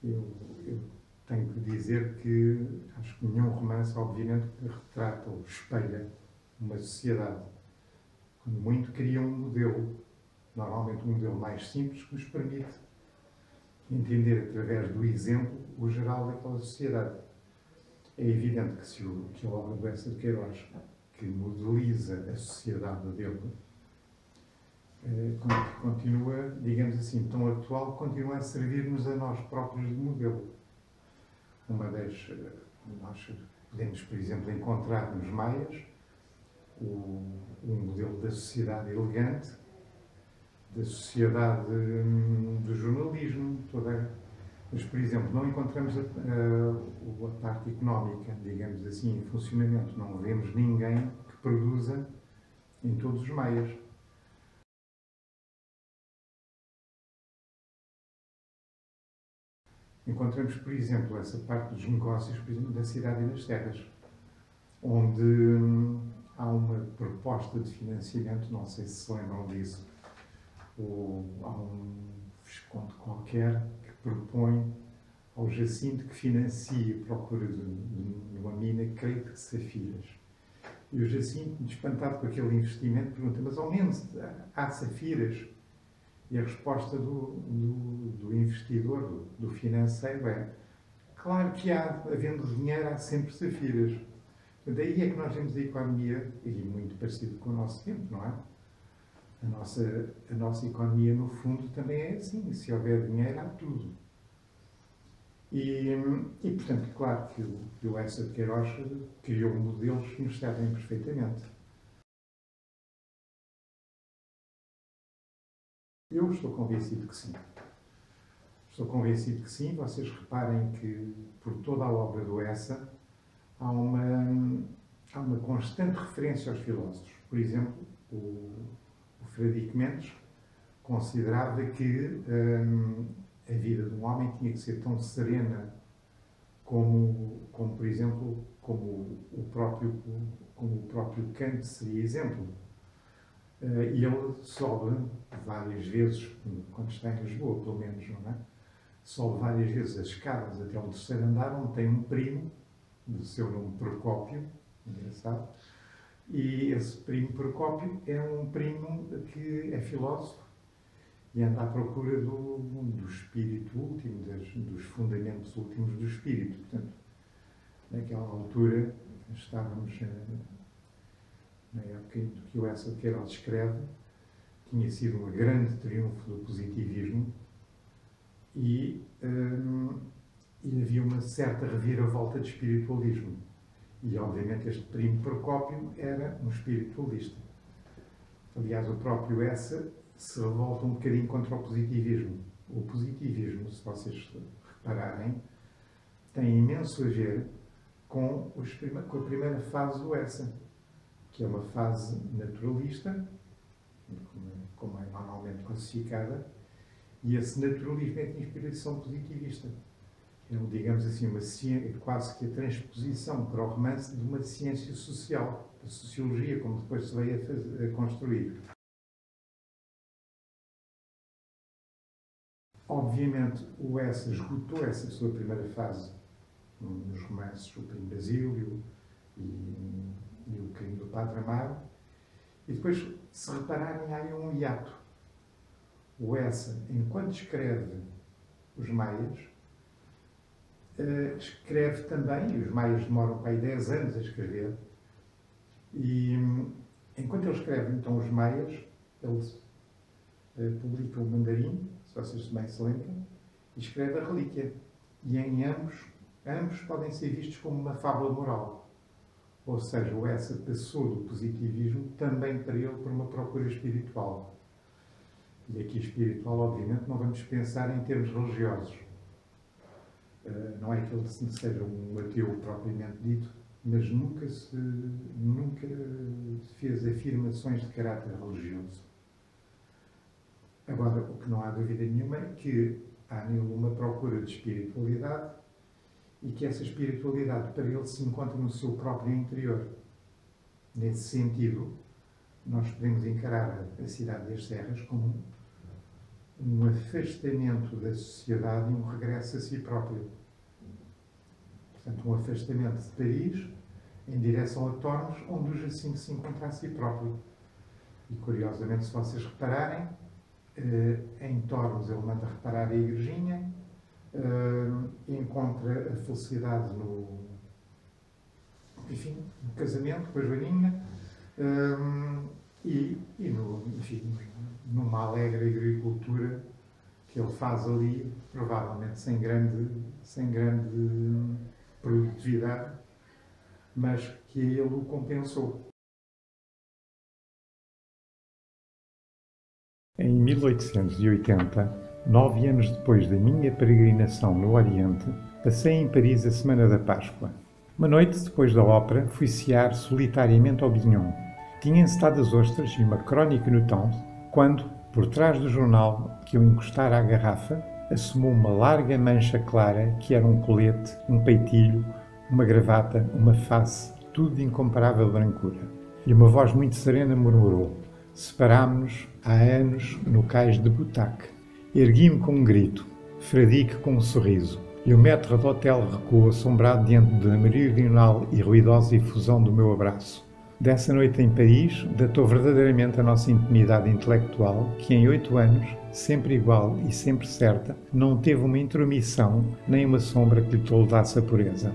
eu tenho que dizer que acho que nenhum romance, obviamente, retrata ou espelha uma sociedade. Quando muito, cria um modelo, normalmente um modelo mais simples, que nos permite entender, através do exemplo, o geral daquela sociedade. É evidente que a obra do Eça de Queiroz, que modeliza a sociedade dele, continua, digamos assim, tão atual, continua a servir-nos a nós próprios de modelo. Nós podemos, por exemplo, encontrar nos maias um modelo da sociedade elegante, da sociedade do jornalismo, mas, por exemplo, não encontramos a parte económica, digamos assim, em funcionamento. Não vemos ninguém que produza em todos os maias. Encontramos, por exemplo, essa parte dos negócios, por exemplo, da cidade e das terras, onde há uma proposta de financiamento, não sei se lembram disso, há um Visconde qualquer que propõe ao Jacinto que financie a procura de uma mina, creio que de safiras. E o Jacinto, espantado com aquele investimento, pergunta: mas ao menos há safiras? E a resposta do investidor, do financeiro, é: claro que há, havendo dinheiro, há sempre safiras. Daí é que nós vemos a economia, e muito parecido com o nosso tempo, não é? A nossa economia, no fundo, também é assim. Se houver dinheiro, há tudo. E portanto, claro que o Eça de Queiroz criou modelos que nos servem perfeitamente. Eu estou convencido que sim. Estou convencido que sim. Vocês reparem que, por toda a obra do Eça, há uma constante referência aos filósofos. Por exemplo, o Frederico Mendes considerava que a vida de um homem tinha que ser tão serena como por exemplo, como o próprio Kant seria exemplo. E ele sobe várias vezes, quando está em Lisboa, pelo menos, não é? Sobe várias vezes as escadas até ao terceiro andar, onde tem um primo, do seu nome Procópio, engraçado, e esse primo Procópio é um primo que é filósofo e anda à procura do espírito último, dos fundamentos últimos do espírito. Portanto, naquela altura, estávamos na época em que o Eça de Queiroz escreve, tinha sido um grande triunfo do positivismo e havia uma certa reviravolta de espiritualismo. E, obviamente, este primo Procópio era um espiritualista. Aliás, o próprio Eça se revolta um bocadinho contra o positivismo. O positivismo, se vocês repararem, tem imenso a ver com a primeira fase do Eça, que é uma fase naturalista, como é normalmente classificada, e esse naturalismo é de inspiração positivista. É, digamos assim, quase que a transposição para o romance de uma ciência social, a sociologia, como depois se veio a construir. Obviamente, o Eça esgotou essa sua primeira fase nos romances O Primo Basílio e O Crime do Padre Amaro, e depois, se repararem, há um hiato. O Eça, enquanto escreve os Maias, escreve também, e os Maias demoram para aí 10 anos a escrever, e enquanto ele escreve então os Maias, ele publica o Mandarim, se vocês bem se lembram, e escreve a Relíquia. E em ambos podem ser vistos como uma fábula moral. Ou seja, o Eça passou do positivismo também para ele por uma procura espiritual. E aqui espiritual, obviamente, não vamos pensar em termos religiosos. Não é que ele seja um ateu propriamente dito, mas nunca fez afirmações de caráter religioso. Agora, o que não há dúvida nenhuma é que há nele uma procura de espiritualidade e que essa espiritualidade para ele se encontra no seu próprio interior. Nesse sentido, nós podemos encarar a Cidade das Serras como um afastamento da sociedade e um regresso a si próprio. Portanto, um afastamento de Paris em direção a Tormes, onde o Jacinto se encontra a si próprio. E, curiosamente, se vocês repararem, em Tormes ele manda reparar a igrejinha, encontra a felicidade no casamento com a Joaninha, numa alegre agricultura que ele faz ali, provavelmente sem grande produtividade, mas que ele o compensou. Em 1880, 9 anos depois da minha peregrinação no Oriente, passei em Paris a Semana da Páscoa. Uma noite depois da ópera, fui cear solitariamente ao Bignon. Tinha encetado as ostras e uma crónica no Temps, quando, por trás do jornal que eu encostara à garrafa, assomou uma larga mancha clara que era um colete, um peitilho, uma gravata, uma face, tudo de incomparável brancura. E uma voz muito serena murmurou: separámo-nos há anos no cais de Butac. Ergui-me com um grito, Fradique com um sorriso, e o maître d'hôtel recuou assombrado diante da meridional e ruidosa efusão do meu abraço. Dessa noite em Paris, datou verdadeiramente a nossa intimidade intelectual, que em 8 anos, sempre igual e sempre certa, não teve uma intromissão nem uma sombra que lhe toldasse a pureza.